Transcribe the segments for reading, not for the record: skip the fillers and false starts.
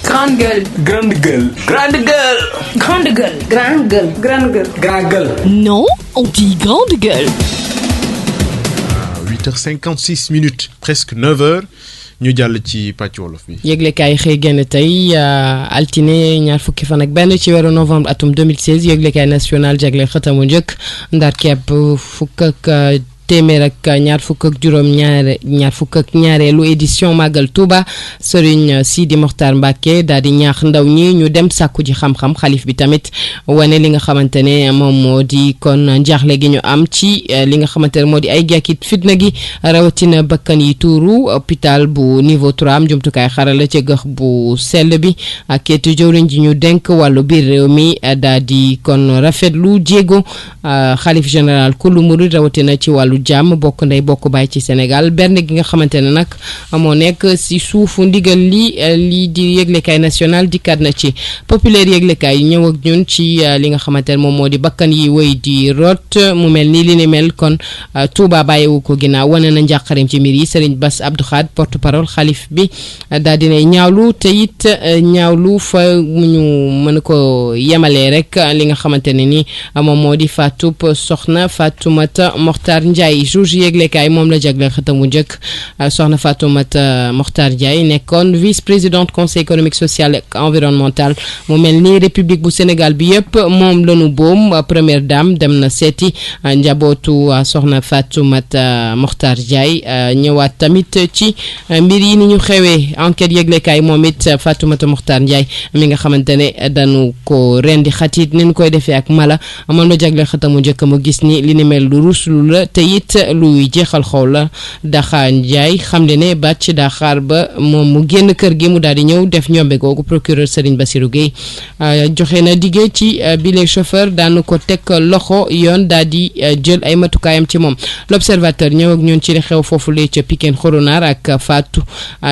Grande gueule. Grande gueule. Grande gueule. Grande gueule. Grande gueule. Grande gueule. Grande gueule. Non, on dit grande gueule. 8h56 minutes, presque 9h. ñu jàll ci pàcc wolof bi. yëglekaay xëy génn tey altine ñaar fukki fan ak benn ci weeru novembre atum 2016 yëglekaay national jagleel xëtamu njëkk ndar kepp fukk ak téeméer ak ñaar fukk ak ñaareelu édition Magal Touba Serigne Sidi Mokhtar Mbacké daal di ñaax ndaw ñi ñu dem sàkku ji xam-xam xalif bi tamit wane li nga xamante ne moom moo di kon njaaxle gi ñu am ci li nga xamante ne moo di ay geekit fitna gi rawatina bakkan yi tuuru hôpital bu niveau 3 am jumtukaay xarala ca gox bu sell bi ak keetu jëwriñ ji ñu denk wàllu biir réew mi daal di kon rafetlu jéego xalif général kullu murid rawatina ci wàllu jàmm bokk ndey bokk baay ci Sénégal benn gi nga xamante ne nag moo nekk si suufu ndigal lii di yëglekaay national dikkaat na ci populaire yëglekaay yi ñëw ak ñun ci li nga xamante ne moom moo di bakkan yi wéy di rot mu mel ni li ni mel kon Touba bàyyiwu ko ginnaaw wane na njàqareem ci mbir yi Serigne Bass Abdou Khad porte parole xalif bi daal dinay ñaawlu te it ñaawlu fa mu ñu mën ko yemalee rek li nga xamante ne ni moom moo di faatub soxna Fatoumata Mokhtar Ndiaye juge yëglekaay moom la jagleel xëtamu njëkk soxna Fatoumata Mokhtar Ndiaye nekkoon vice-présidente conseil économique social et environnemental mu mel ni république bu Sénégal bi yëpp moom lañu boom première dame dem na seeti njabootu soxna Fatoumata Mokhtar Ndiaye ñëwaat tamit ci mbir yi ni ñu xewee enquête yëglekaay moom it Fatoumata Mokhtar Ndiaye mi nga xamante ne dañu ko rendi xatit ni ñu koy defee ak mala moom la jagleel xëtamu njëkk mu gis ni li ni mel lu ruslu la te it luy jeexal xaw la Daxa Ndiaye xam le ne bàcc daa xaar ba moom mu génn kër gi mu daal di ñëw def ñombe googu procureur Serigne Bassirou Gueye joxe na diggee ci bile chauffeur daanu ko teg loxo yoon daal di jël ay matukaayam ci moom l'observateur ñëw ak ñun ci li xew foofu lee ca Pikine Xoronaar ak faatu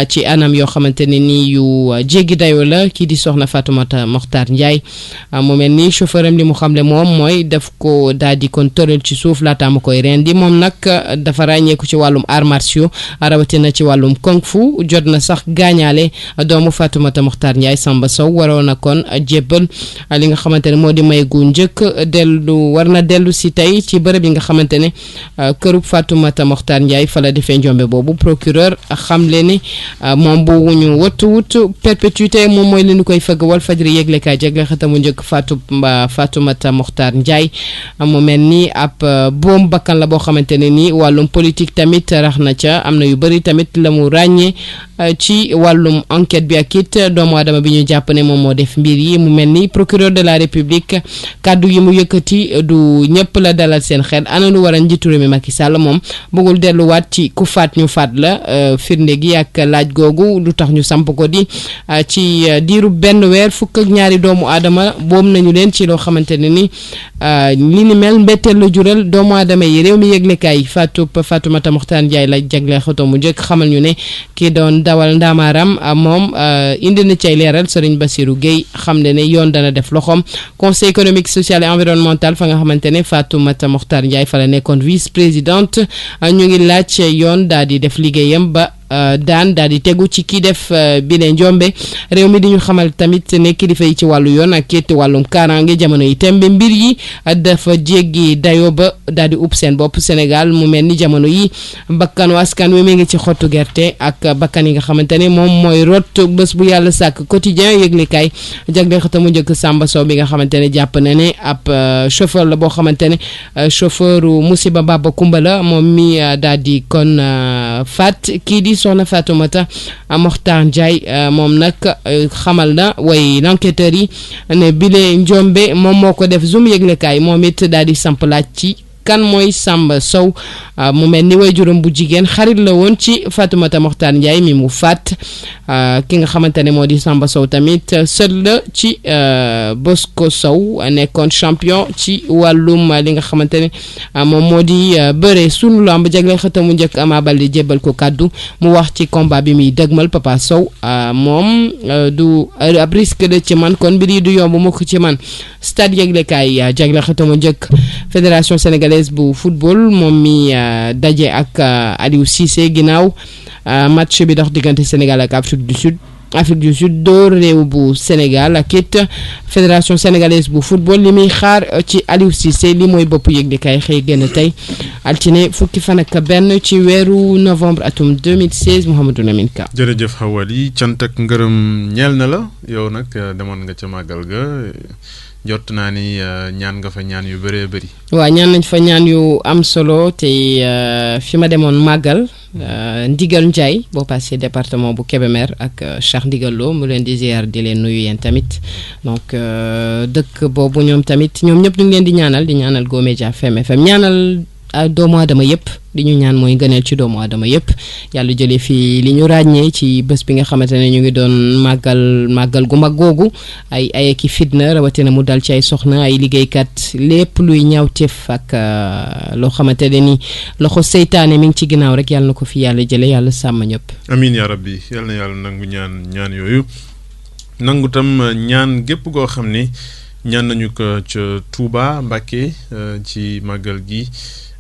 ci anam yoo xamante ne ni yu jéggi dayoo la kii di soxna Fatoumata Mokhtar Ndiaye mu mel ni chauffeur am li mu xamle moom mooy daf ko daal di kon tëral ci suuf laataa mu koy rendi moom nag dafa ràññeeku ci wàllum arts martiaux rawatina ci wàllum kung fu jot na sax gaañaale doomu Fatoumata Mokhtar Ndiaye Samba Sow waroon na kon jébbal li nga xamante ne moo di may gu njëkk war na dellu si tey ci bërëb yi nga xamante ne kërub Fatoumata Mokhtar Ndiaye fa la defee njombe boobu procureur xamle ni moom bu ñu wut perpétuité moom mooy li ñu koy fëgg wal fajri yëglekaay jagle xatamu njëkk Fatoumata Mokhtar Ndiaye mu mel ni ab boom bakkan la boo xamante ne ni wàllum politique tamit rax na ca am na yu bëri tamit la mu ràññee ci wàllum enquête bi ak it doomu aadama bi ñu jàpp ne moom moo def mbir yi mu mel ni procureur de la république kàddu yi mu yëkkati du ñëpp la dalal seen xel ana lu war a njiitu réew mi Macky Sall moom bëggul delluwaat ci ku faat ñu faat la firnde gi ak laaj googu lu tax ñu samp ko di ci diiru benn weer fukk ak ñaari doomu aadama boom nañu leen ci loo xamante ne ni li ni mel mbetteel la jural doomu aadama yi réew mi yëglekaay Fatoumata Mokhtar Ndiaye la jagle xoto mu njëkk xamal ñu ne kii doon dawal ndaamaaram moom indi na cay leeral Serigne Bassirou Gueye xam ne yoon dana def loxoom conseil économique social et environnemental fa nga xamante ne Fatoumata Mokhtar Ndiaye fa la nekkoon vice-présidente ñu ngi laaj yoon daal di def liggéeyam ba daan daal di tegu ci kii def bile njombe réew mi di ñu xamal tamit ne kilifa yi ci wàllu yoon ak kétti wàllum kaaraange jamono yi tembe mbir yi dafa jéggi dayoo ba daal di upp seen bopp Sénégal mu mel ni jamono yi bakkanu askan wi mi ngi ci xottu gerte ak bakkan yi nga xamante ne moom mooy rot bés bu yàlla sàkk quotidien yëglekaay jagle xëtamu njëkk Samba Sow bi nga xamante ne jàpp na ne ab chauffeur la boo xamante ne chauffeur musiba Baba Kumba la moom mi daal di kon faat kii di soxna Fatoumata Mokhtar Ndiaye moom nag xamal na way l'enquêteur yi ne bile njombe moom moo ko def zoom yëglekaay moom it daal di samp laaj ci kan mooy Samba Sow mu mel ni way juróom bu jigéen xarit la woon ci Fatoumata Mokhtar Ndiaye mi mu faat ki nga xamante ne moo di Samba Sow tamit sët la ci Bosco Sow nekkoon champion ci wàllum li nga xamante ne moom moo di bëre sunu lamb jagleel xëtamu njëkk Ama Baldé jébbal ko kàddu mu wax ci combat bi muy dëgmal Papa Sow moom du ab risque de ci man kon mbir yi du yomb mukk ci man stade yëglekaay jagleel xëtamu njëkk fédération sénégalaise bu football moom mi daje ak Aliou Cissé ginnaaw match bi dox diggante Sénégal ak Afrique du Sud Afrique du Sud dóor réew bu Sénégal ak it fédération sénégalaise bu football li muy xaar ci Aliou Cissé li mooy bopp yëglekaay xëy génn tey altine fukki fan ak benn ci weeru novembre atum 2016 Mouhamadou Lamine Ka. jërëjëf Xawali cant ak ngërëm ñeel na la yow nag demoon nga ca màggal ga jot naa ni ñaan nga fa ñaan yu bëree bëri. waaw ñaan nañ fa ñaan yu am solo te fi ma demoon màggal Ndigal Ndiaye boo passé département bu Kébémer ak Cheikh Ndigal Lo mu leen di ziar di leen nuyu yéen tamit donc dëkk boobu ñoom tamit ñoom ñëpp ñu ngi leen di ñaanal Go Média FM ñaanal doomu aadama yëpp li ñu ñaan mooy ngëneel ci doomu aadama yëpp yàlla jëlee fii li ñu ràññee ci bés bi nga xamante ne ñu ngi doon màggal gu mag googu ay ki fitna rawatina mu dal ci ay soxna ay liggéeykat lépp luy ñaawteef ak loo xamante ne ni loxo seytaane mi ngi ci ginnaaw rek yàlla na ko fi yàlla jëlee yàlla sàmm ñëpp. amiin yaa rabbi yàlla na yàlla nangu ñaan yooyu nangu tam ñaan gépp goo xam ni ñaan nañu ko ca Touba Mbacké ci màggal gi.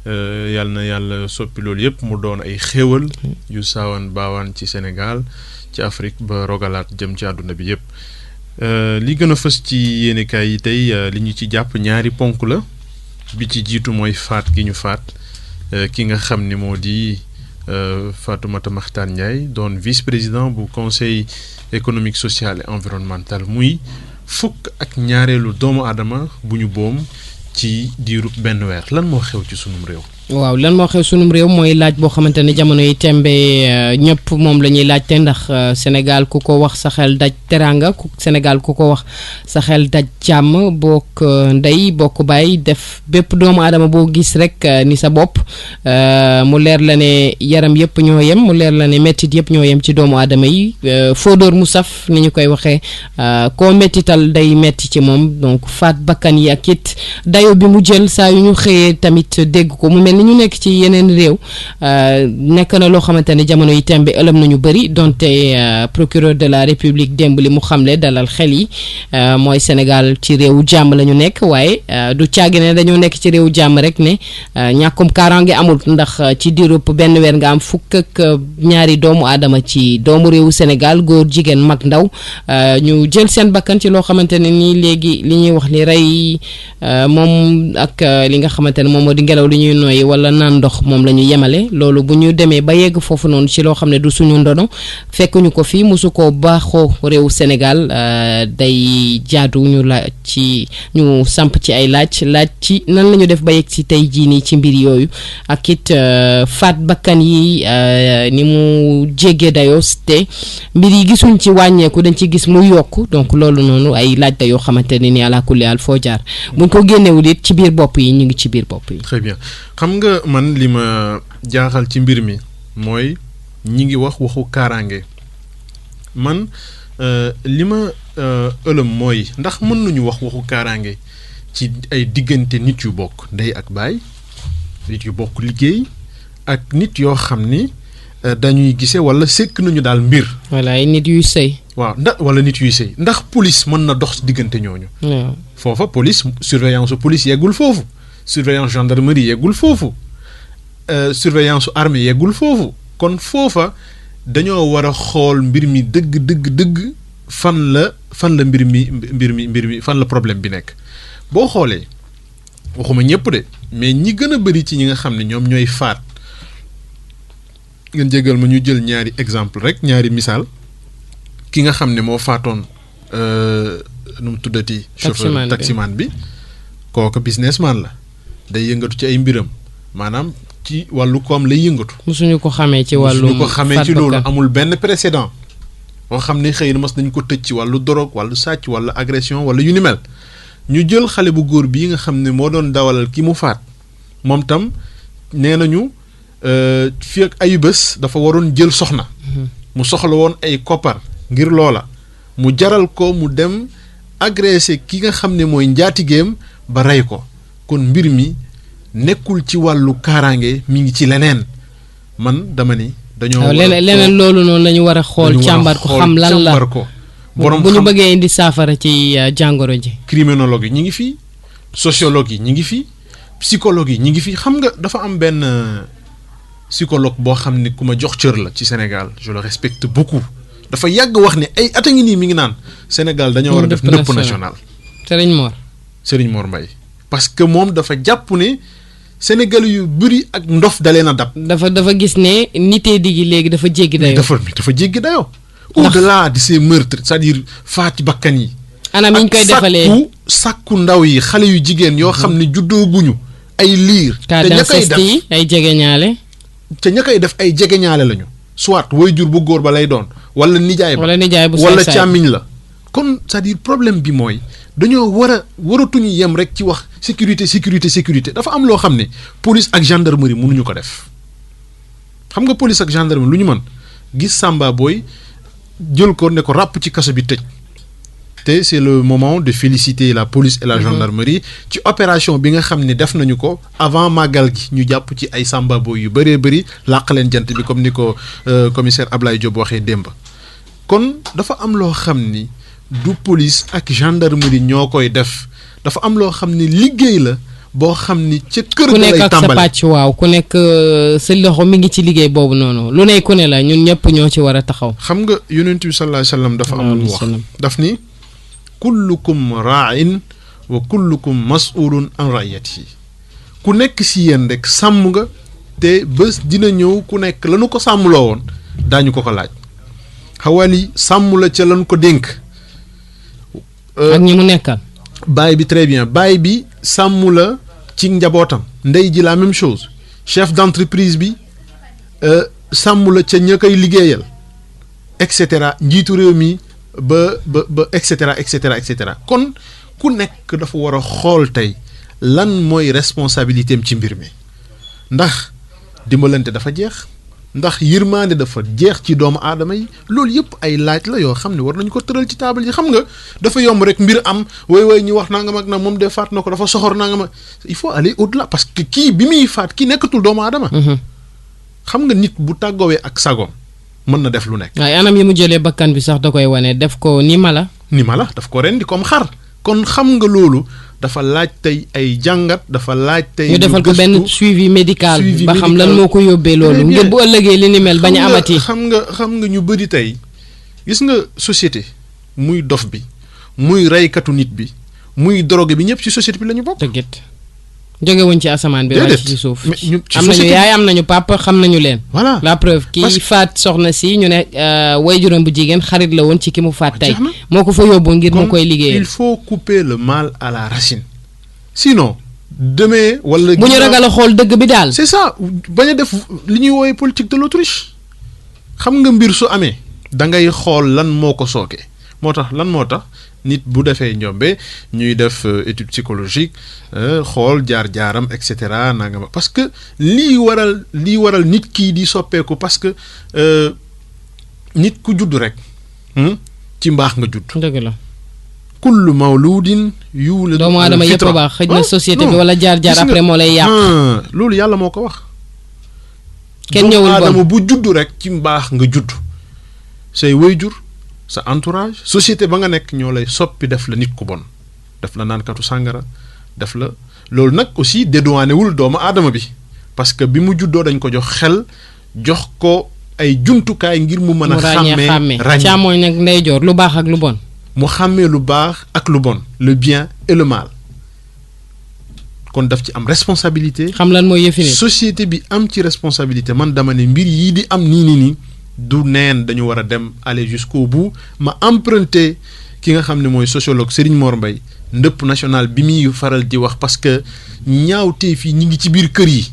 yàlla na yàlla soppi loolu yëpp mu doon ay xéewal yu saawaan baawaan ci Sénégal ci Afrique ba rogalaat jëm ci àdduna bi yëpp li gën a fës ci yéenekaay yi tey li ñu ci jàpp ñaari ponk la bi ci jiitu mooy faat gi ñu faat ki nga xam ni moo di Fatoumata Makhtar Ndiaye doon vice-président bu conseil économique social et environnemental muy fukk ak ñaareelu doomu aadama bu ñu boom ci diirub benn weer lan moo xew ci sunum réew. waaw lan moo xew sunum réew mooy laaj boo xamante ne jamono yi tembe ñëpp moom la ñuy laajte ndax Sénégal ku ko wax sa xel daj teraanga Sénégal ku ko wax sa xel daj jàmm bokk ndey bokk baay def bépp doomu aadama boo gis rek ni sa bopp mu leer la ne yaram yëpp ñoo yem mu leer la ne mettit yëpp ñoo yem ci doomu aadama yi foo dóor mu saf ni ñu koy waxee koo mettital day metti ci moom donc faat bakkan yi ak it dayo bi mu jël saa yu ñu xëyee tamit dégg ko mu mel ni ñu nekk ci yeneen réew nekk na loo xamante ne jamono yi tembe ëlëm nañu bëri donte procureur de la république démb li mu xamle dalal xel yi mooy Sénégal ci réewu jàmm la ñu nekk waaye du caagi ne dañoo nekk ci réewu jàmm rek ne ñàkkum kaaraange amul ndax ci diirub benn weer nga am fukk ak ñaari doomu aadama ci doomu réewu Sénégal góor jigéen mag ndaw ñu jël seen bakkan ci loo xamante ne nii léegi li ñuy wax ni rey moom ak li nga xamante ne moom moo di ngelaw li ñuy nooyi wala naan ndox moom la ñu yemale loolu bu ñu demee ba yegg foofu noonu ci loo xam ne du suñu ndono fekkuñu ko fii mosu koo baaxoo réewu Sénégal day jaadu ñu ñu samp ci ay laaj ci nan la ñu def ba yegg ci tey jii nii ci mbir yooyu ak it faat bakkan yi ni mu jéggee dayoo te mbir yi gisuñ ci wàññeeku dañ ci gis muy yokk donc loolu noonu ay laaj da yoo xamante ne ni àla kulli haal foo jaar buñ ko génnewul it ci biir bopp yi ñu ngi ci biir bopp yi. Très bien xam nga man li ma jaaxal ci mbir mi mooy ñi ngi waxu kaaraange man li ma ëlëm mooy ndax mën nañu waxu kaaraange ci ay diggante nit yu bokk ndey ak baay nit yu bokk liggéey ak nit yoo xam ni dañuy gise wala sekk nañu daal mbir. voilà ay nit yuy sëy. waaw wala nit yuy sëy ndax police mën na dox diggante ñooñu. waaw foofa police surveillance police yeggul foofu. surveillance gendarmerie yeggul foofu surveillance armée yeggul foofu kon foofa dañoo war a xool mbir mi dëgg fan la mbir mi fan la problème bi nekk boo xoolee waxuma ñëpp de mais ñi gën a bëri ci ñi nga xam ne ñoom ñooy faat ngeen jégal ma ñu jël ñaari exemple rek ñaari misaal ki nga xam ne moo faatoon nu mu tuddati chauffeur taximan bi kooku businessman la day yëngatu ci ay mbiram maanaam ci wàllu koom lay yëngatu. musuñu ko xamee ci loolu amul benn précédent boo xam ne xëy na mas nañ ko tëj ci wàllu drogue wàllu sàcc wala agression wala yu ni mel ñu jël xale bu góor bii nga xam ne moo doon dawalal ki mu faat moom tam nee nañu fii ak ayu bés dafa waroon jël soxna. mu soxla woon ay koppar ngir loola mu jaral ko mu dem agressé ki nga xam ne mooy njaatigeem ba rey ko. kon mbir mi nekkul ci wàllu kaaraange mi ngi ci leneen man dama ni dañoo leneen loolu noonu la ñu war a xool càmbar ko xam lan la borom bu ñu bëggee indi saafara ci jàngoro ji. criminologue yi ñi ngi fi sociologue yi ñi ngi fi psychologue yi ñi ngi fi xam nga dafa am benn psychologue boo xam ne ku ma jox cër la ci Sénégal je le respecte beaucoup dafa yàgg wax ne ay at a ngi nii mi ngi naan Sénégal dañoo war a def ndëpp national. Serigne Mor Mbaye parce que moom dafa jàpp ne Sénégal yu bëri ak ndof dalee na dab. dafa gis ne nitee digi léegi dafa jéggi dayoo. dafa jéggi dayoo. au-delà de ces meurtres c'est-à-dire faati bakkan yi. anam yi ñu koy defalee sàkku ndaw yi xale yu jigéen yoo xam ne juddooguñu ay liir. te ña koy def ay jegeñaale. te ña koy def ay jegeñaale lañu. soit waajur bu góor ba lay doon wala nijaay ba wala càmmiñ la. kon c'est-à-dire problème bi mooy dañoo waratuñu yem rek ci wax sécurité dafa am loo xam ne police ak gendarmerie mënuñu ko def xam nga police ak gendarmerie lu ñu mën gis Samba Boy jël ko ne ko ràpp ci kaso bi tëj te c'est le moment de féliciter la police et la gendarmerie ci opération bi nga xam ne def nañu ko avant màggal gi ñu jàpp ci ay Samba Boy yu bëree bëri làq leen jant bi comme ni ko commissaire Ablaye Diop waxee démb kon dafa am loo xam ni du police ak gendarmerie ñoo koy def dafa am loo xam ni liggéey la boo xam ni ca kër ga lay tàmbale ku nekk ak sa pàcc waaw ku nekk sa loxo mi ngi ci liggéey boobu noonu lu ne ku ne la ñun ñëpp ñoo ci war a taxaw. xam nga yonent bi sallallahu alayhi wa sallam dafa am lu mu wax daf ni kullukum ra'in wa kullukum mas'ulun an ra'iyatihi ku nekk si yéen rek sàmm nga te bés dina ñëw ku nekk lanu ko sàmmloo woon daañu ko laaj xawali sàmm la ca lañu ko dénk. ak ñi mu nekkal. baay bi très bien baay bi sàmm la ci njabootam ndey ji la même chose chef d'entreprise bi sàmm la ca ña koy liggéeyal et cetera njiitu réew mi ba et cetera kon ku nekk dafa war a xool tey lan mooy responsabilité am ci mbir mi ndax dimbalante dafa jeex ndax yërmande dafa jeex ci doomu aadama yi loolu yëpp ay laaj la yoo xam ne war nañu ko tëral ci taabal yi xam nga dafa yomb rek mbir am way ñu wax nangam ak nag moom de faat na ko dafa soxor nangam il faut aller au-delà parce que kii bi muy faat kii nekkatul doomu aadama. xam nga nit bu tàggoowee ak sagoom mën na def lu nekk. waaye anam yi mu jëlee bakkan bi sax da koy wane def ko ni mala. daf ko rendi comme xar kon xam nga loolu. dafa laaj tey ay jàngat dafa laaj tey. ñu defal ko benn suivi médical ba xam lan moo ko yóbbee loolu. ngir bu ëllëgee li ni mel bañ a amati. xam nga ñu bëri tey gis nga société muy dof bi muy reykatu nit bi muy drogue bi ñëpp ci société bi la ñu bokk. dëgg jóge wuñ ci asamaan bi. wala ci suuf am nañu yaay am nañu papa xam nañu leen. voilà la preuve kii faat soxna si ñu ne waajuram bu jigéen xarit la woon ci ki mu faat tey. moo ko fa yóbbu ngir mu koy liggéeyal. il faut couper le mal à la racine. sinon demee wala. bu ñu ragal a xool dëgg bi daal. c'est ça bañ a def li ñuy woowee politique de l'autruche xam nga mbir su amee da ngay xool lan moo ko sooke moo tax nit bu defee njombe ñuy def étude psychologique xool jaar-jaaram et cetera nangam parce que lii waral nit kii di soppeeku parce que nit ku judd rek ci mbaax nga judd. dëgg la. kullu mawludin yuladu doomu aadama yëpp a baax xëj na société bi wala jaar-jaar après moo lay yàq. loolu yàlla moo ko wax. kenn ñëwul doomu aadama bu judd rek ci mbaax nga judd say waajur sa entourage société ba nga nekk ñoo lay soppi def la nit ku bon def la naankatu sàngara def la loolu nag aussi dédouané wul doomu aadama bi parce que bi mu juddoo dañ ko jox xel jox ko ay jumtukaay ngir mu mën a. xàmmee càmmooñ nag ndeyjoor lu baax ak lu bon. mu xàmmee lu baax ak lu bon le bien et le mal kon daf ci am responsabilité. xam lan mooy yëfi nit société bi am ci responsabilité man dama ne mbir yii di am nii du neen dañu war a dem aller jusqu'au bout ma emprunté ki nga xam ne mooy sociologue Serigne Mor Mbaye ndëpp national bi muy faral di wax parce que ñaawteef yi ñi ngi ci biir kër yi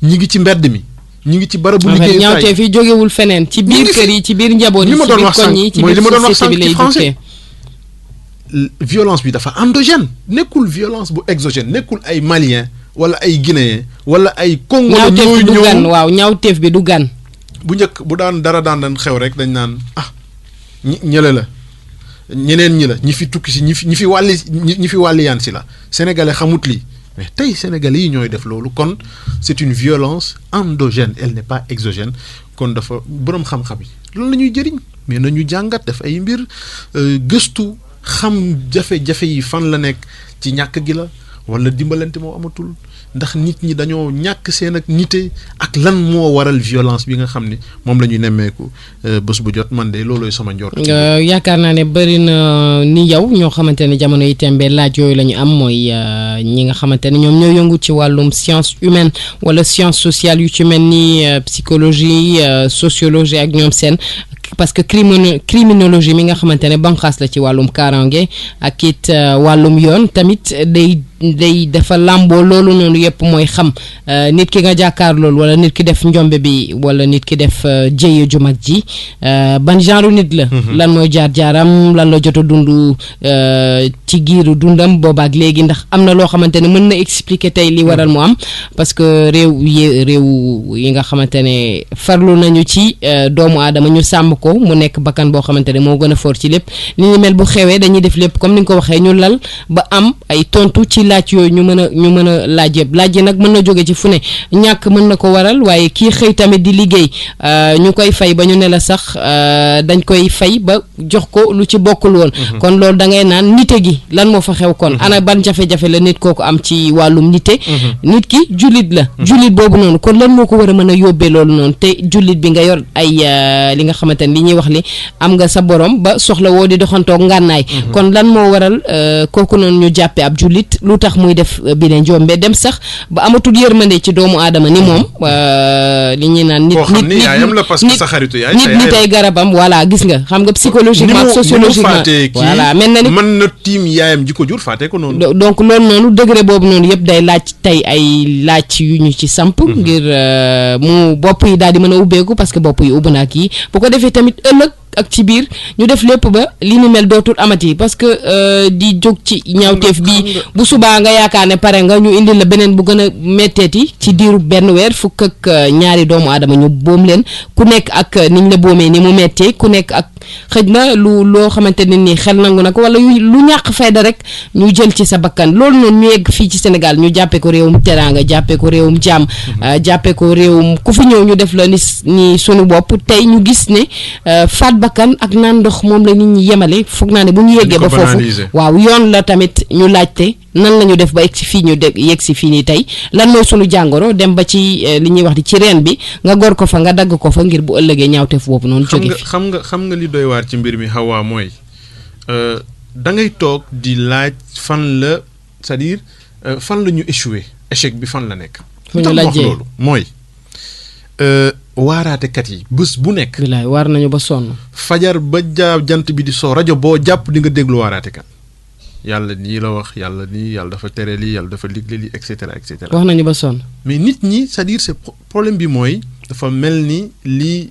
ñi ngi ci mbedd mi ñi ngi ci barabu liggéey ñaawteef yi jógewul feneen ci biir kër yi ci biir njaboot yi ci biir koñ yi ci biir société bi lay duggee. violence bi dafa endogène nekkul violence bu exogène nekkul ay malien wala ay guinéen wala ay congo ñaawteef bi du gan waaw ñaawteef bi du gan. bu njëkk bu daan daan xew rek dañ naan ñële la ñeneen ñi la ñi fi tukki si ñi fi wàlli yaan si la sénégalais xamut lii mais tey sénégalais yi ñooy def loolu kon c'est une violence endogène elle n'est pas exogène kon dafa boroom xam-xam yi loolu la ñuy jëriñ mais nañu jàngat def ay mbir gëstu xam jafe-jafe yi fan la nekk ci ñàkk gi la wala dimbalante moo amatul ndax nit ñi dañoo ñàkk seen ak nite ak lan moo waral violence bi nga xam ni moom la ñuy nemmeeku bés bu jot man de loolooy sama njort. yaakaar naa ne bëri na ni yow ñoo xamante ne jamono yi tembe laaj yooyu la ñu am mooy ñi nga xamante ne ñoom ñoo yëngu ci wàllum science humaine wala science sociale yu ci mel ni psychologie sociologie ak ñoom seen. parce que criminologie mi nga xamante ne banqaas la ci wàllum kaaraange ak it wàllum yoon tamit day dafa làmboo loolu noonu yëpp mooy xam nit ki nga jàkkaar loolu wala nit ki def njombe bi wala nit ki def jéye ju mag ji ban genre nit la. lan mooy jaar-jaaram lan la jot a dund ci giiru dundam boobaak léegi ndax am na loo xamante ne mën na expliquer tey li waral mu am parce que réew yi nga xamante ne farlu nañu ci doomu aadama ñu sàmm ko mu nekk bakkan boo xamante ne moo gën a fort ci lépp li ñu mel bu xewee dañuy def lépp comme ni nga ko waxee ñu lal ba am ay tontu ci laaj yooyu ñu mën a laaj yëpp laaj yi nag mën na jóge ci fu ne ñàkk mën na ko waral waaye kii xëy tamit di liggéey ñu koy fay ba ñu ne la sax dañ koy fay ba jox ko lu ci bokkul woon. kon loolu da ngay naan nite gi lan moo fa xew kon ana ban jafe-jafe la nit kooku am ci wàllum nite. nit ki jullit la. jullit boobu noonu kon lan moo ko war a mën a yóbbee loolu noonu te jullit bi nga yor ay li nga xamante ne li ñuy wax li am nga sa borom ba soxla woo di doxantoog ngànnaay. kon lan moo waral kooku noonu ñu jàppee ab jullit lu tax muy def bi ne njombe dem sax ba amatul yërmande ci doomu aadama ni moom li ñuy naan nit nit yaayam la parce que sa xaritu yaay nit ay garabam voilà gis nga xam nga psychologiquement sociologiquement voilà mel na ni mën na tiim yaayam ji ko jur fàtte ko noonu donc loolu noonu degré boobu noonu yëpp day laaj tey ay laaj yu ñu ci samp ngir mu bopp yi daal di mën a ubbeeku parce que bopp yi ubbi naa kii bu ko defee tamit ëllëg ak ci biir ñu def lépp ba li ni mel dootul amati parce que di jóg ci ñaawteef bi bu subaa nga yaakaar ne pare nga ñu indil la beneen bu gën a metteeti ci diiru benn weer fukk ak ñaari doomu aadama ñu boom leen ku nekk ak niñ la boomee ni mu mettee ku nekk ak xëj na loo xamante ne nii xel nangu na ko wala lu ñàkk fayda rek ñu jël ci sa bakkan loolu noonu ñu yegg fii ci Sénégal ñu jàppee ko réewum teraanga jàppee ko réewum jàmm jàppee ko réewum ku fi ñëw ñu def la ni sunu bopp tey ñu gis ne faat bakkan ak naan ndox moom la nit ñi yemale foog naa ne bu ñu yeggee ba foofu waaw yoon la tamit ñu laajte nan la ñu def ba yegg si fii ñu yegg si fii nii tey lan mooy sunu jàngoro dem ba ci li ñuy wax di ci reen bi nga gor ko fa nga dagg ko fa ngir bu ëllëgee ñaawteef boobu noonu jóge fi xam nga li doy waar ci mbir mi xawaa mooy da ngay toog di laaj fan la c'est-à-dire fan la ñu échoué échec bi fan la nekk fu ñu lajjee loolu mooy waaraatekat yi bés bu nekk bilaay waar nañu ba sonn fajar ba jant bi di soo rajo boo jàpp di nga déglu waaraatekat yàlla nii la wax yàlla nii yàlla dafa tere lii yàlla dafa ligle lii et cetera et cetera wax nañu ba sonn mais nit ñi c'est-à-dire c'est problème bi mooy dafa mel ni lii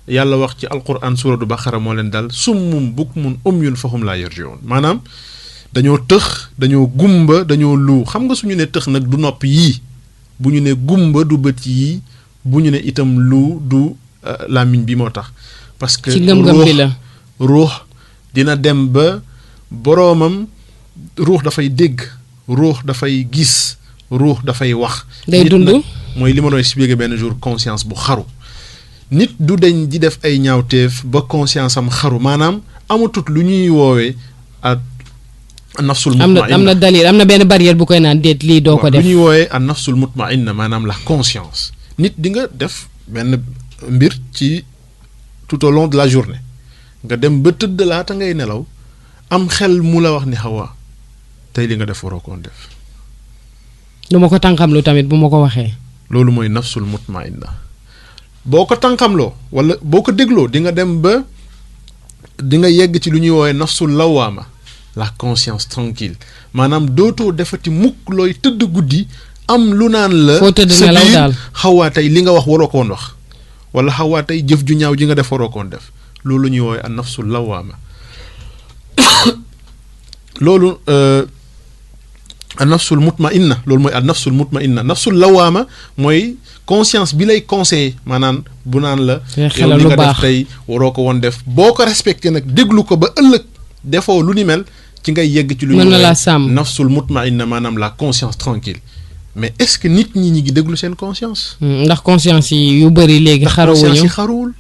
yàlla wax ci alquran suratu baqara moo leen dal summum bukmun umyun fahum laa yarji'un maanaam dañoo tëx dañoo gumba dañoo lu xam nga suñu ne tëx nag du nopp yii bu ñu ne gumba du bët yii bu ñu ne itam lu du làmmiñ bi moo tax parce que ci ngëm-ngëm bi la ruux dina dem ba boroomam ruux dafay dégg ruux dafay gis ruux dafay wax day dund mooy li ma doon expliqué benn jour conscience bu xaru nit du deñ di def ay ñaawteef ba conscience am xaru maanaam amatut lu ñuy woowee ak nafsul mutmainna am na dalil am na benn barrière bu koy naan déet lii doo ko def lu ñuy woowee ak nafsul mutmainna maanaam la conscience nit di nga def benn mbir ci tout au long de la journée nga dem ba tëdd laata ngay nelaw am xel mu la wax ni xawaa tey li nga def waroo koon def du ma ko tànqamlu tamit bu ma ko waxee loolu mooy nafsul mutmainna boo ko tànqamloo wala boo ko dégloo di nga dem ba di nga yegg ci lu ñuy woowee nafsul lawaama la conscience tranquille maanaam dootoo defati mukk looy tëdd guddi am lu naan la foo tëdd nelaw daal xawaa tey li nga wax waroo ko woon wax wala xawaa tey jëf ju ñaaw ji nga def waroo ko woon def loolu ñuy woowee an nafsul lawaama loolu an nafsul mutmainna loolu mooy an nafsul mutmainna nafsul lawaama mooy conscience bi lay conseiller maanaam bu naan la yow li nga def tey waroo ko woon def boo ko respecté nag déglu ko ba ëllëg defoo lu ni mel ci ngay yegg ci lu ñu nafsul mutmainna maanaam la conscience tranquille mais est-ce que nit ñi ngi déglu seen conscience ndax conscience yi yu bëri léegi xarawuñu conscience yi xarawul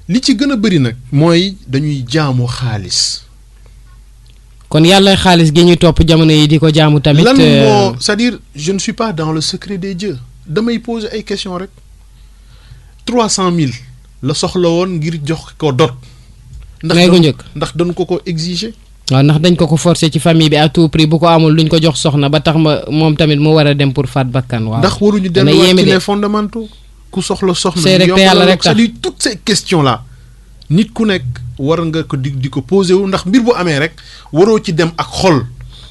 li ci gën a bëri nag mooy dañuy jaamu xaalis kon yàlla xaalis gi ñuy topp jamono yi di ko jaamu tamit. lan moo c'est-à-dire je ne suis pas dans le secret des dieux damay poser ay questions rek 300,000 la soxla woon ngir jox ko dot. ndax dañ ko exiger. waaw ndax dañ ko forcer ci famille bi à tout prix bu ko amul duñ ko jox soxna ba tax moom tamit mu war a dem pour faat bakkan. waaw ndax waruñu delluwaat ci les fondamentaux ku soxla soxna. c'est rek te yàlla rek tax c'est-à-dire toutes ces questions là nit ku nekk war nga ko di ko poser wu ndax mbir bu amee rek waroo ci dem ak xol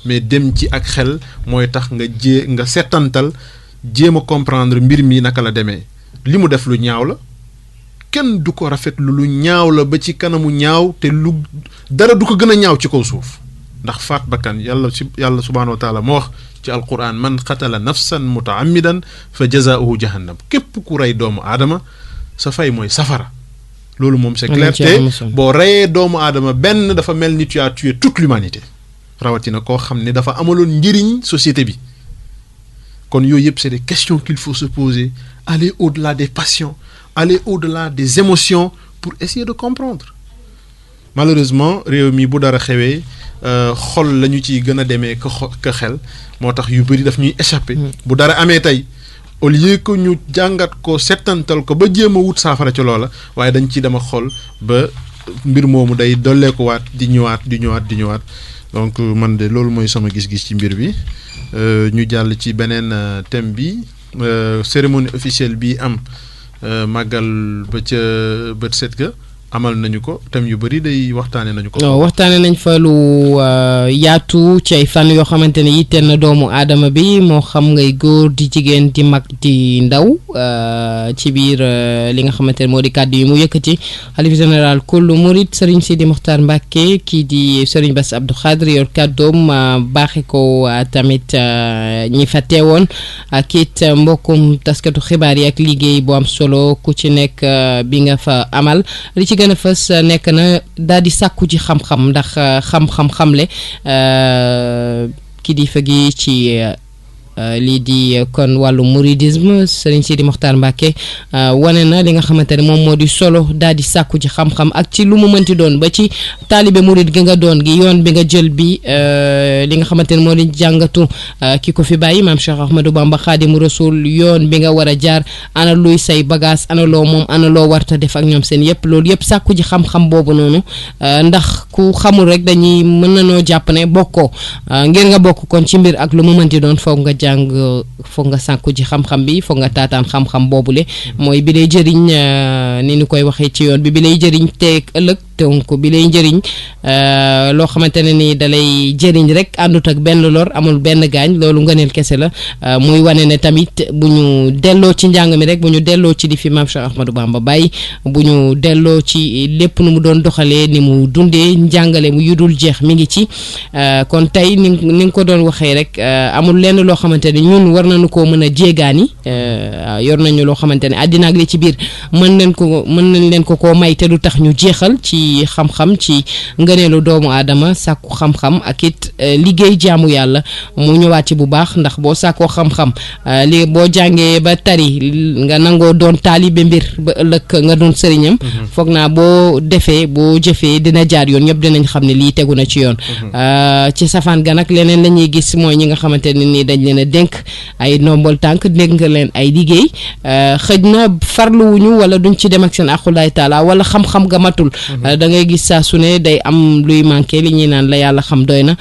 mais dem ci ak xel mooy tax nga settantal jéem a comprendre mbir mi naka la demee li mu def lu ñaaw la. kenn du ko rafetlu lu ñaaw la ba ci kanamu ñaaw te lu dara du ko gën a ñaaw ci kaw suuf ndax faat bakkan yàlla subhaanahu wa taala moo wax ci alquran man qatala nafsan mutaammidan fa jazaauhu jahannam képp ku rey doomu aadama sa fay mooy safara loolu moom c'est clair te boo reyee doomu aadama benn dafa mel ni tu as tué toute l'humanité rawatina koo xam ne dafa amaloon njëriñ société bi kon yooyu yëpp c'est des questions qu'il faut se poser aller au-delà des passions aller au-delà des émotions pour essayer de comprendre malheureusement réew mi bu dara xewee xol la ñu ciy gën a demee que xel moo tax yu bëri daf ñuy échapper. bu dara amee tey au lieu que ñu jàngat ko settantal ko ba jéem a wut saafara ci loola waaye dañ ciy dem a xol ba mbir moomu day dolleekuwaat di ñëwaat donc man de loolu mooy sama gis-gis ci mbir bi ñu jàll ci beneen thème bi cérémonie officielle bi am. màggal ba ca bët set ga amal nañu ko thème yu bëri day waxtaane nañu ko. waxtaane nañ fa lu yaatu ci ay fan yoo xamante ne yitteel na doomu aadama bi moo xam ngay góor di jigéen di mag di ndaw ci biir li nga xamante ne moo di kàddu yi mu yëkkati xalif général kullu murid Serigne Sidi Mokhtar Mbacké kii di Serigne Bass Abdou Khadre yor kàddoom baaxe ko tamit ñi fa teewoon ak it mbokkum taskatu xibaar yi ak liggéey bu am solo ku ci nekk bi nga fa amal li ci gën a fës nekk na daal di sàkku ci xam-xam ndax xam-xam xamle kilifa gi ci lii di kon wàllu mouridisme Serigne Sidi Mokhtar Mbacké wane na li nga xamante ne moom moo di solo daal di sàkku ci xam-xam ak ci lu mu mënti doon ba ci taalibe murid gi nga doon gi yoon bi nga jël bi li nga xamante ne moo di jàngatu ki ko fi bàyyi maam Cheikh Ahmadou Bamba Khadimu Rasul yoon bi nga war a jaar ana luy say bagage ana loo moom ana loo warta def ak ñoom seen yëpp loolu yëpp sàkku ji xam-xam boobu noonu ndax ku xamul rek dañuy mën nañoo jàpp ne bokkoo ngir nga bokk kon ci mbir ak lu mu mënti doon foog nga foog nga sàkku ci xam-xam bi foog nga taataan xam-xam boobule mooy bi lay jëriñ ni ñu koy waxee ci yoon bi lay jëriñ teeg ëllëg donc bi lay njëriñ loo xamante ne ni dalay jëriñ rek àndut ak benn lor amul benn gaañ loolu ngëneel kese la muy wane ne tamit bu ñu delloo ci njàng mi rek bu ñu delloo ci di fi maam Cheikh Ahmadou Bamba bàyyi bu ñu delloo ci lépp nu mu doon doxalee ni mu dundee njàngale mu yudul jeex mi ngi ci kon tey ni nga ko doon waxee rek amul lenn loo xamante ne ñun war nañu koo mën a jéegaani yor nañu loo xamante ne àddina ak li ci biir mën nañ leen ko koo may te du tax ñu jeexal ci xam-xam ci ngëneelu doomu aadama sàkku xam-xam ak it liggéey jaamu yàlla mu ñëwaat ci bu baax ndax boo sàkkoo xam-xam li boo jàngee ba tari nga nangoo doon taalibe mbir ba ëllëg nga doon sëriñam foog naa boo defee boo jëfee dina jaar yoon ñëpp dinañ xam ne lii tegu na ci yoon ci safaan ga nag leneen la ñuy gis mooy ñi nga xamante ne nii dañ leen a dénk ay ndombol tànk dénk nga leen ay liggéey xëj na farluwuñu wala duñ ci dem ak seen aqulaay taala wala xam-xam ga matul da ngay gis saa su ne day am luy manqué li ñuy naan la yàlla xam doy na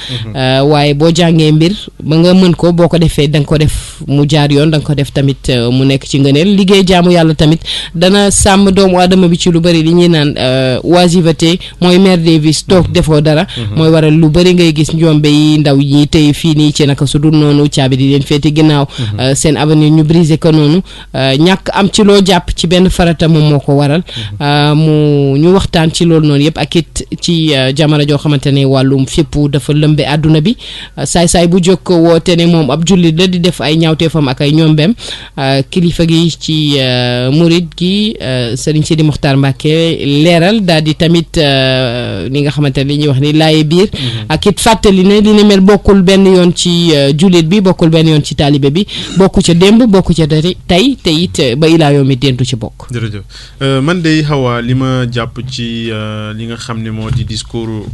waaye boo jàngee mbir ba nga mën ko boo ko defee da nga ko def mu jaar yoon da nga ko def tamit mu nekk ci ngëneel liggéey jaamu yàlla tamit dana sàmm doomu aadama bi ci lu bëri li ñuy naan oisiveté mooy mère des vices toog defoo dara mooy waral lu bëri ngay gis njombe yi ndaw yi tey fii nii ci naka su dul noonu caabi di leen féete ginnaaw seen avenir ñu brisé ko noonu ñàkk am ci loo jàpp ci benn farata moom moo ko waral ñu waxtaan ci loolu noonu yëpp ak it ci jamono joo xamante ne wàllum fippu dafa lëmbe àdduna bi saay-saay bu jóg woote ne moom ab jullit la di def ay ñaawteefam ak ay ñombeem kilifa gi ci murid gi Serigne Sidi Mokhtar Mbacké leeral daal di tamit li nga xamante ne li ñuy wax ni laaye biir ak it fàttali ne li ne mel bokkul benn yoon ci jullit bi bokkul benn yoon ci taalibe bi bokku ca démb bokku ca tey te it ba ilaa yow mi dentu ci bokk. jërëjëf man de Hawa li ma jàpp ci li nga xam ne moo di discours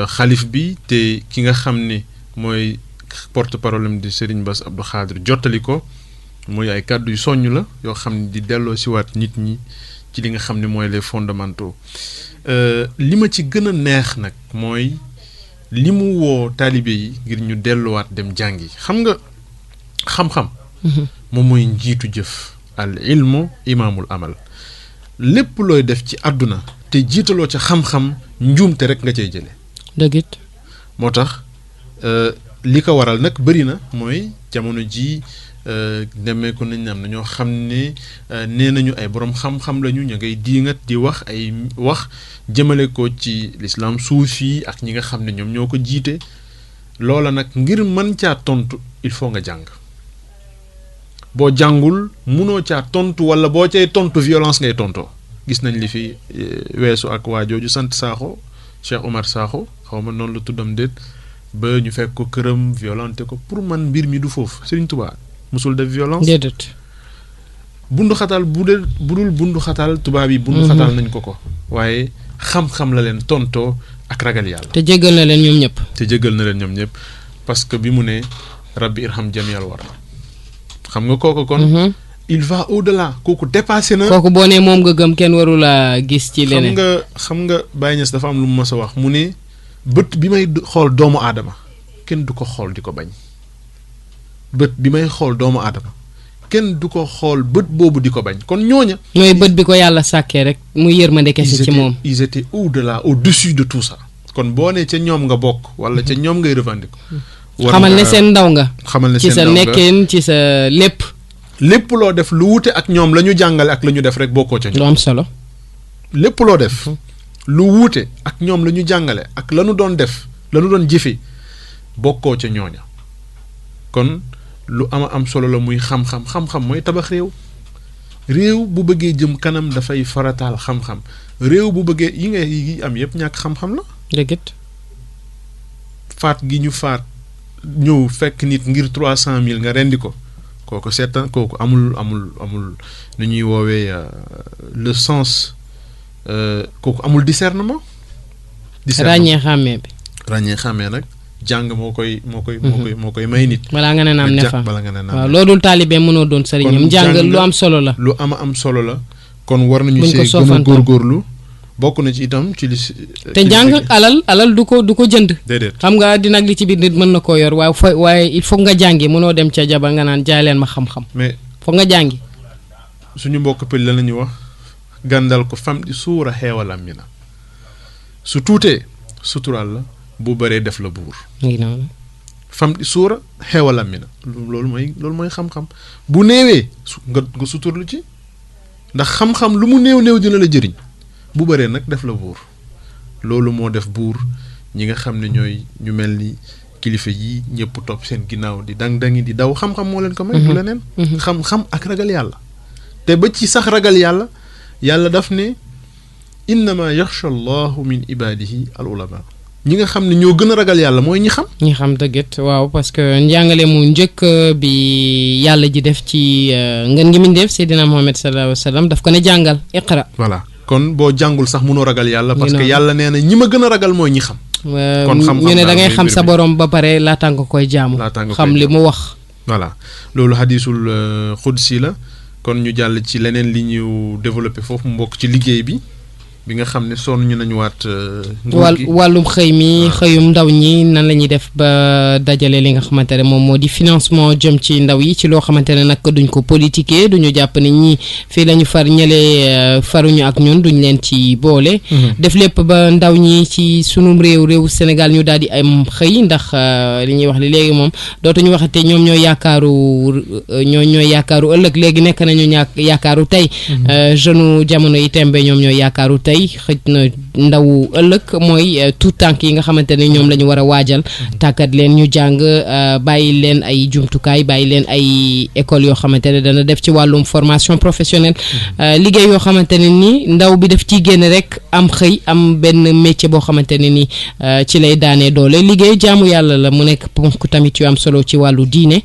xalif bi te ki nga xam ne mooy porte-parole di Serigne Bass Abdou Khadre jottali ko muy ay kàddu yu soññ la yoo xam ne di delloo si waat nit ñi ci li nga xam ne mooy les fondamentaux li ma ci gën a neex nag mooy li mu woo taalibe yi ngir ñu delluwaat dem jàngi xam nga xam-xam moom mooy njiitu jëf al ilmu imaamul amal lépp looy def ci àdduna te jiitaloo ca xam-xam njuumte rek nga cay jële dëgg it moo tax li ko waral nag bëri na mooy jamono ji nemmeeku nañ am na ñoo xam ne nee nañu ay borom xam-xam lañu ñu ngay diingat di wax ay wax jëmale ko ci l'islam suufi ak ñi nga xam ne ñoom ñoo ko jiite loola nag ngir mën caa tontu il faut nga jàng boo jàngul munoo caa tontu wala boo cay tontu violence ngay tontoo gis nañ li fi weesu ak waa jooju sant Sakho Cheikh Omar Sakho xaw ma noonu la tuddam déet ba ñu fekk ko këram violenté ko pour man mbir mi du foofu Serigne Touba musul def violence déedéet bundu xatal bu dul bundu xatal tubaab yi bundu xatal nañ ko waaye xam-xam la leen tontoo ak ragal yàlla te jéggal na leen ñoom ñëpp parce que bi mu ne rabbi irham jamiyal war xam nga kooku kon il va au-delà kooku dépassé na kooku boo nee moom nga gëm kenn warula gis ci leneen xam nga Baye Niass dafa am lu mu mës a wax mu ne bët bi may xool doomu aadama kenn du ko xool di ko bañ bët bi may xool doomu aadama kenn du ko xool bët boobu di ko bañ kon ñooña mooy bët bi ko yàlla sàkkee rek muy yërmande kese ci moom ils étaient au-delà au-dessus de tout ça kon boo nee ca ñoom nga bokk wala ca ñoom ngay revendiquer xamal ne seen ndaw nga ci sa nekkin ci sa lépp loo def lu wute ak ñoom la ñu jàngale ak la ñu def rek bokkoo ca ñoom lu am solo lépp loo def lu wuute ak ñoom la ñu jàngale ak la ñu doon def la ñu doon jëfe bokkoo ca ñooña kon lu am solo la muy xam-xam mooy tabax réew bu bëggee jëm kanam dafay farataal xam-xam réew bu bëggee yi am yëpp ñàkk xam-xam la dëgg faat gi ñu faat ñëw fekk nit ngir 300,000 nga rendi ko kooku seetaan kooku amul nu ñuy woowee le sens kooku amul discernement ràññee xàmmee nag jàng moo koy may nit balaa nga ne naam ne fa balaa nga ne naam waaw loolu taalibe mënoo doon sëriñam jàng lu am solo la lu am solo la kon war nañu see gën a góorgóorlu bokk na ci itam ci li te njàng alal du ko jënd déedéet xam nga dina li ci biir nit mën na koo yor waaye il faut nga jàngi mënoo dem ca jaba nga naan jaay leen ma xam-xam mais foog nga jàngi suñu mbokk pël la ñuy wax gàndal ko fam di suura xeewalam mi na su tuutee suturaal la bu bëree def la buur fam di suura xeewalam mi na loolu mooy xam-xam bu néewee nga suturlu ci ndax xam-xam lu mu néew dina la jëriñ bu bëree nag def la buur loolu moo def buur ñi nga xam ne ñooy ñu mel ni kilifa yi ñëpp topp seen ginnaaw di dang-dangi di daw xam-xam moo leen ko may du leneen xam-xam ak ragal yàlla te ba ci sax ragal yàlla daf ne innama yaxsha allahu min ibadihi al ulama ñi nga xam ne ñoo gën a ragal yàlla mooy ñi xam dëgget waaw parce que njàngale mu njëkk bi yàlla ji def ci ngeen ngi min def Seydina Muhammad sallallahu alayhi wa sallam daf ko ne jàngal iqra voilà kon boo jàngul sax mënoo ragal yàlla parce que yàlla nee na ñi ma gën a ragal mooy ñi xam kon xam ñu ne da ngay xam sa borom ba pare laataa nga koy jaamu xam li mu wax voilà loolu hadisul xudsi la kon ñu jàll ci leneen li ñu développé foofu mu mbokk ci liggéey bi nga xam ne sonn ñu nañu waat wàllum xëy mi xëyum ndaw ñi nan la ñuy def ba dajale li nga xamante ne moom moo di financement jëm ci ndaw yi ci loo xamante ne nag duñ ko politiquer duñu jàpp ne ñii fii la ñu far ñële faruñu ak ñun duñ leen ci boole def lépp ba ndaw ñi ci sunum réew Sénégal ñu daal di am xëy ndax li ñuy wax li léegi moom dootuñu waxate ñoom ñooy yaakaaru ëllëg léegi nekk nañu yaakaaru tey jeune jamono yi tembe ñoom ñooy yaakaaru tey xëj na ndaw ëllëg mooy tout tànk yi nga xamante ne ñoom la ñu war a waajal tàggat leen ñu jàng bàyyi leen ay jumtukaay bàyyi leen ay école yoo xamante ne dana def ci wàllum formation professionnelle liggéey yoo xamante ne ni ndaw bi daf ciy génn rek am xëy am benn métier boo xamante ne ni ci lay daanee doole liggéey jaamu yàlla la mu nekk ponk tamit yu am solo ci wàllu diine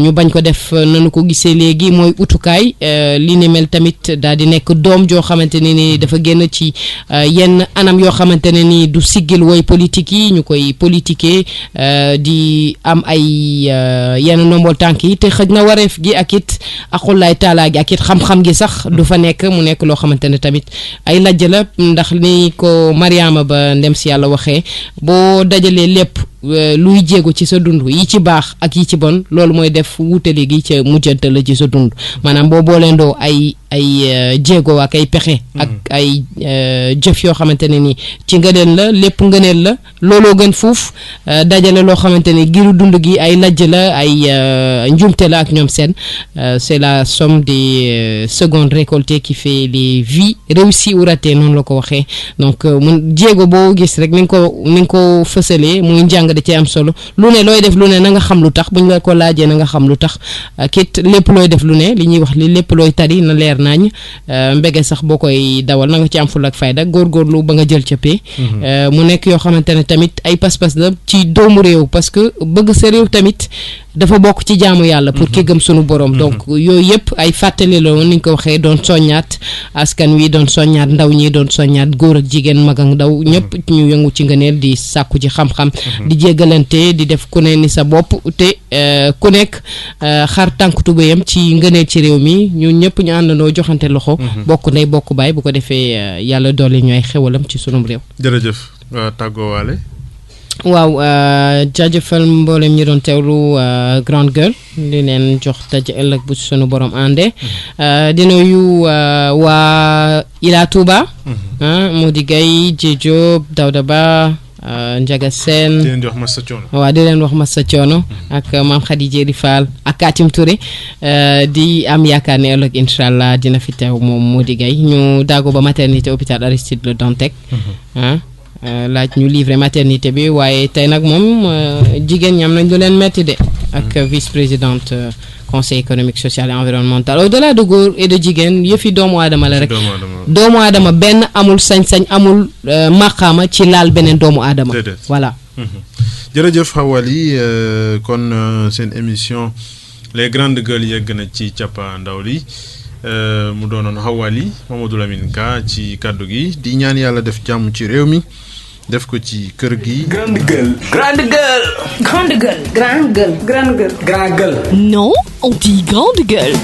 ñu bañ ko def nanu ko gisee léegi mooy utukaay li ni mel tamit daal di nekk doom joo xamante ne ni dafa génn ci yenn anam yoo xamante ne ni du siggil woy politique yi ñu koy politiquer di am ay yenn nombol tànk yi te xëj na wareef gi ak it aqullaay taalaa gi ak it xam-xam gi sax du fa nekk mu nekk loo xamante ne tamit ay lajj la ndax ni ko Mariama Ba ndem si yàlla waxee boo dajalee lépp luy jéego ci sa dund yi ci baax ak yi ci bon loolu mooy def wuutale gi ca mujjante la ci sa dund maanaam boo booleendoo ay jéego ak ay pexe ak ay jëf yoo xamante ne ni ci ngëneel la lépp ngëneel la looloo gën fuuf dajale loo xamante ne giru dund gi ay lajj la ay njumte la ak ñoom seen c'est la somme des secondes récoltées qui fait les vies réussies ou ratées noonu la ko waxee donc mun jéego boo gis rek ni nga ko fësalee muy njàng da cee am solo lu ne looy def lu ne na nga xam lu tax buñ la ko laajee na nga xam lu tax kit lépp looy def lu ne li ñuy wax li lépp looy tari na leer nañ mbege sax boo koy dawal na nga ci am ful ak fayda góorgóorlu ba nga jël ca pee mu nekk yoo xamante ne tamit ay pas-pas la ci doomu réew parce que bëgg sa réew tamit dafa bokk ci jaamu yàlla pour ki gëm sunu borom donc yooyu yëpp ay fàttali la woon ni ñu ko waxee doon soññaat askan wi doon soññaat ndaw ñi doon soññaat góor ak jigéen mag ak ndaw ñëpp ñu yëngu ci ngëneel di sàkku ci xam-xam di jéggalante di def ku ne ni sa bopp te ku nekk xar tànk tubéyam ci ngëneel ci réew mi ñun ñëpp ñu àndandoo joxante loxo bokk ndey bokk baay bu ko defee yàlla dolli ñooy xewalam ci sunum réew. jërëjëf tàggoowaale. waaw jaajëfal mboolem ñi doon teewlu Grande Gueule di leen jox daje ëllëg bu sunu borom àndee di nuyu waa Ila Touba Mody Gueye Diop Daouda Ba Ndiaga Sène di leen wax Massa Thiono waaw di leen wax Massa Thiono ak Mame Khady Diéry Fall ak Katim Touré di am yaakaar ne ëllëg incha allah dina fi teew moom Mody Gueye ñu daago ba maternité hôpital Aristide Le Dantec laaj ñu livrer maternité bi waaye tey nag moom jigéen ñi am nañ lu leen metti de ak vice-présidente conseil économique social et environnemental au-delà de góor et de jigéen yëfi doomu aadama la rek doomu aadama benn amul sañ-sañ amul maqaama ci laal beneen doomu aadama voilà jërëjëf Hawaly kon seen émission les grandes gueules yegg na ci cappa ndaw li mu doonoon Hawaly Mamadou Lamine Ka ci kàddu gi di ñaan yàlla def jàmm ci réew mi def ko ci kër gi. Grande gueule. Grande gueule. Grande gueule. Grande gueule. Grande gueule. Grande gueule. Non, on dit grande gueule.